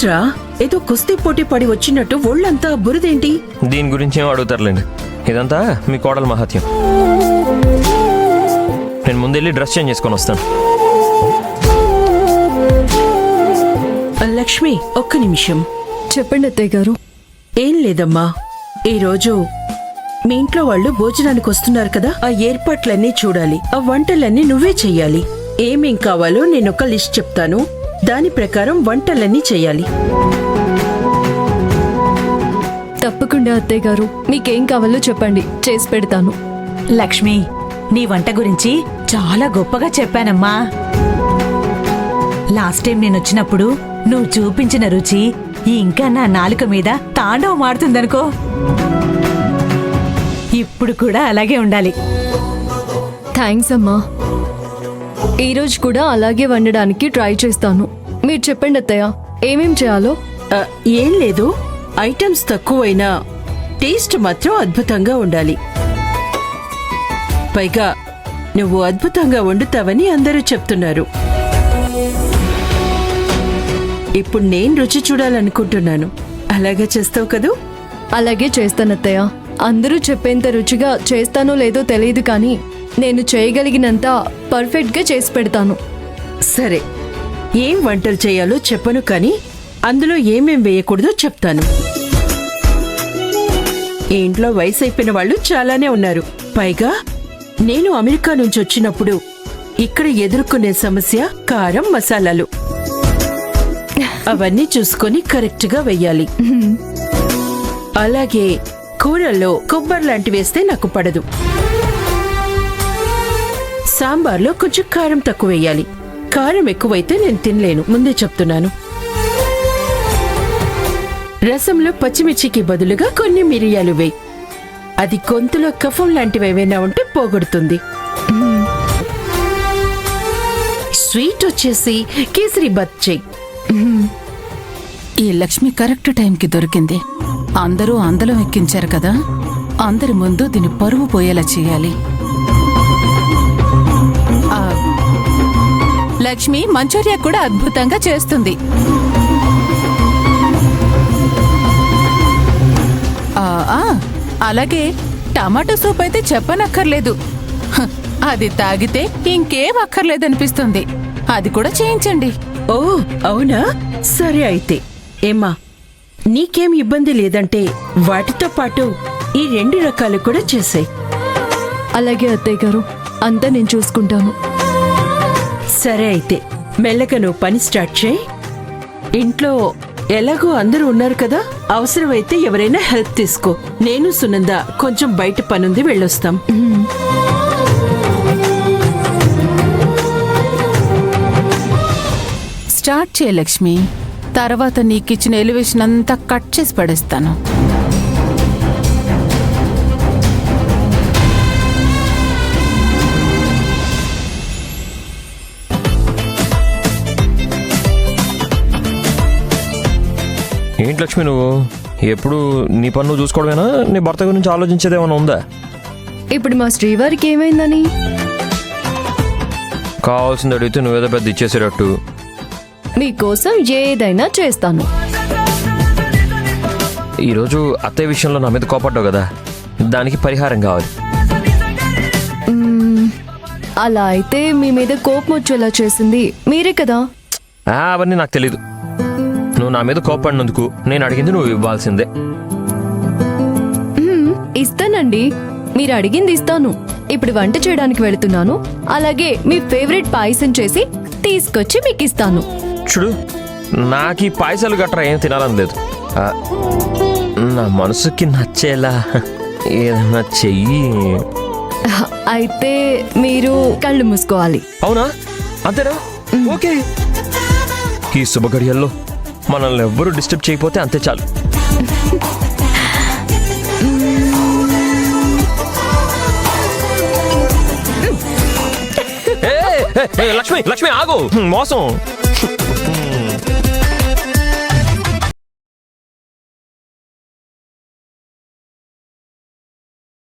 ఏంట్రా ఏదో కుస్తీ పోటీ పడి వచ్చినట్టు ఒళ్ళంతా బురదేంటి? దీని గురించి ఏం అడుగుతారులేండి, ఇదంతా మీ కోడల మహత్యం. నేను ముందెళ్ళి డ్రెస్ చేంజ్ చేసుకొని వస్తాను. లక్ష్మి, ఒక్క నిమిషం. చెప్పండి అత్తయ్య గారు. ఏం లేదమ్మా, ఈరోజు మీ ఇంట్లో వాళ్ళు భోజనానికి వస్తున్నారు కదా, ఆ ఏర్పాట్లన్నీ చూడాలి. ఆ వంటలన్నీ నువ్వే చెయ్యాలి. ఏమేం కావాలో నేనొక లిస్ట్ చెప్తాను, దాని ప్రకారం వంటలన్నీ చెయ్యాలి. తప్పకుండా అత్తయ్య గారు, మీకేం కావాలో చెప్పండి, చేసి పెడతాను. లక్ష్మి, నీ వంట గురించి చాలా గొప్పగా చెప్పానమ్మా. లాస్ట్ టైం నేనొచ్చినప్పుడు నువ్వు చూపించిన రుచి ఇంకా నా నాలుక మీద తాండవం ఆడుతుందనుకో. ఇప్పుడు కూడా అలాగే ఉండాలి. థ్యాంక్స్ అమ్మా. ఈరోజు కూడా అలాగే వండడానికి ట్రై చేస్తాను. మీరు చెప్పండి అత్తయ్య, ఏమేం చేయాలో. ఏం లేదు, ఐటమ్స్ తక్కువైనా టేస్ట్ మాత్రం అద్భుతంగా ఉండాలి. పైగా నువ్వు అద్భుతంగా వండుతావని అందరూ చెప్తున్నారు. ఇప్పుడు నేను రుచి చూడాలనుకుంటున్నాను. అలాగే చేస్తావు కదూ? అలాగే చేస్తాను అత్తయ్య. అందరూ చెప్పేంత రుచిగా చేస్తానో లేదో తెలియదు, కానీ నేను చేయగలిగినంత పర్ఫెక్ట్గా చేసి పెడతాను. సరే, ఏం వంటలు చేయాలో చెప్పను, కానీ అందులో ఏమేం వేయకూడదో చెప్తాను. ఈ ఇంట్లో వయసు అయిపోయిన వాళ్ళు చాలానే ఉన్నారు. పైగా నేను అమెరికా నుంచి వచ్చినప్పుడు ఇక్కడ ఎదుర్కొనే సమస్య కారం, మసాలాలు. అవన్నీ చూసుకొని కరెక్ట్ గా వెయ్యాలి. అలాగే కూరల్లో కొబ్బరి లాంటివి వేస్తే నాకు పడదు. సాంబార్లో కొంచెం కారం తక్కువ వేయాలి. కారం ఎక్కువైతే నేను తినలేను, ముందే చెప్తున్నాను. రసంలో పచ్చిమిర్చికి బదులుగా కొన్ని మిరియాలు వేయి. అది గొంతులో కఫం లాంటివి ఏవైనా ఉంటే పోగొడుతుంది. స్వీట్ వచ్చేసి కేసరి బాత్ చెయ్యి. ఈ లక్ష్మి కరెక్ట్ టైంకి దొరికింది. అందరూ అందలం ఎక్కించారు కదా, అందరి ముందు దీని పరువు పోయేలా చేయాలి. లక్ష్మి మంచూరియా కూడా అద్భుతంగా చేస్తుంది. అలాగే టమాటో సూప్ అయితే చెప్పనక్కర్లేదు. అది తాగితే ఇంకేం అక్కర్లేదనిపిస్తుంది. అది కూడా చేయించండి. ఓ అవునా, సరే అయితే. ఏమ్మా, నీకేం ఇబ్బంది లేదంటే వాటితో పాటు ఈ 2 రకాలు కూడా చేసాయి. అలాగే అత్తయ్య గారు, అంతా నేను చూసుకుంటాను. సరే అయితే, మెల్లగా నువ్వు పని స్టార్ట్ చేయి. ఇంట్లో ఎలాగో అందరూ ఉన్నారు కదా, అవసరమైతే ఎవరైనా హెల్ప్ తీసుకో. నేను సునంద కొంచెం బయట పనుంది, వెళ్ళొస్తాం. స్టార్ట్ చేయ లక్ష్మి, తర్వాత నీకిచ్చిన ఎలివేషన్ అంతా కట్ చేసి పడేస్తాను. ఏంటి లక్ష్మి, నువ్వు ఎప్పుడు నీ పన్ను చూసుకోవడమేనా? నీ భర్త గురించి ఆలోచించేదేమైనా ఉందా? ఇప్పుడు మా శ్రీవారికి ఏమైందని? కావాల్సింది అడిగితే నువ్వేదో పెద్ద ఇచ్చేసేటట్టు. మీకోసం ఏదైనా చేస్తాను. ఈరోజు అత్తయ్య విషయంలో నా మీద కోపడ్డావు కదా, దానికి పరిహారం కావాలి. అలా అయితే మీ మీద కోపం వచ్చేలా చేసింది మీరే కదా. అవన్నీ నాకు తెలీదు. నువ్వు నా మీద కోపడినందుకు నేను అడిగింది నువ్వు ఇవ్వాల్సిందే. ఇస్తానండి, మీరు అడిగింది ఇస్తాను. ఇప్పుడు వంట చేయడానికి వెళుతున్నాను. అలాగే మీ ఫేవరెట్ పాయసం చేసి తీసుకొచ్చి మీకు ఇస్తాను. చూడు, నాకు ఈ పాయసాలు గట్రా ఏం తినాలని లేదు. నా మనసుకి నచ్చేలా ఏదన్నా చెయ్యి. అయితే మీరు కళ్ళు మూసుకోవాలి. అవునా? అంతేనా? ఓకే. ఈ శుభగడియల్లో మనల్ని ఎవ్వరూ డిస్టర్బ్ చేయకపోతే అంతే చాలు. లక్ష్మి, లక్ష్మి ఆగు, మోసం.